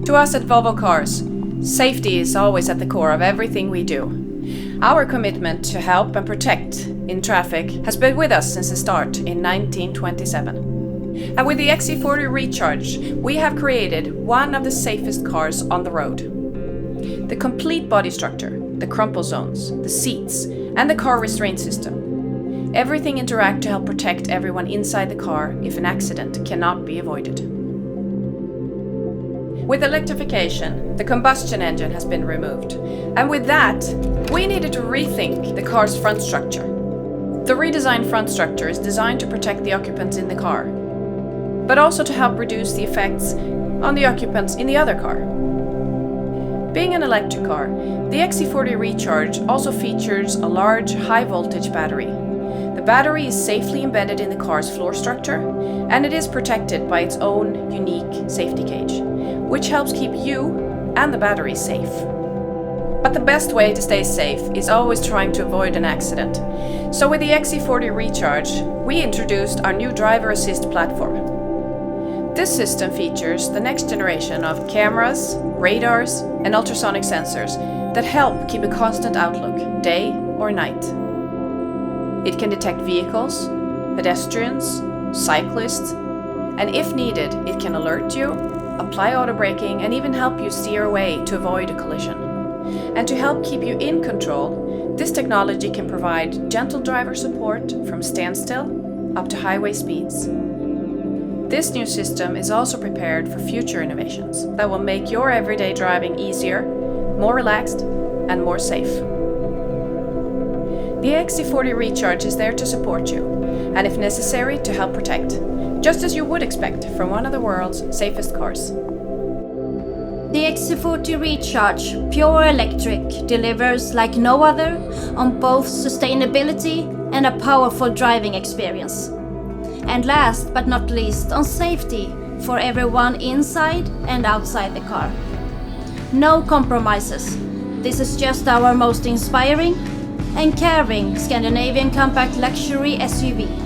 To us at Volvo Cars, safety is always at the core of everything we do. Our commitment to help and protect in traffic has been with us since the start in 1927. And with the XC40 Recharge, we have created one of the safest cars on the road. The complete body structure, the crumple zones, the seats, and the car restraint system. Everything interact to help protect everyone inside the car if an accident cannot be avoided. With electrification, the combustion engine has been removed, and with that, we needed to rethink the car's front structure. The redesigned front structure is designed to protect the occupants in the car, but also to help reduce the effects on the occupants in the other car. Being an electric car, the XC40 Recharge also features a large, high-voltage battery. The battery is safely embedded in the car's floor structure, and it is protected by its own unique safety cage, which helps keep you and the battery safe. But the best way to stay safe is always trying to avoid an accident. So with the XC40 Recharge, we introduced our new driver assist platform. This system features the next generation of cameras, radars, and ultrasonic sensors that help keep a constant outlook, day or night. It can detect vehicles, pedestrians, cyclists, and if needed, it can alert you, apply auto braking, and even help you steer away to avoid a collision. And to help keep you in control, this technology can provide gentle driver support from standstill up to highway speeds. This new system is also prepared for future innovations that will make your everyday driving easier, more relaxed, and more safe. The XC40 Recharge is there to support you, and if necessary, to help protect, just as you would expect from one of the world's safest cars. The XC40 Recharge Pure Electric delivers like no other on both sustainability and a powerful driving experience. And last but not least, on safety for everyone inside and outside the car. No compromises. This is just our most inspiring and caring Scandinavian compact luxury SUV.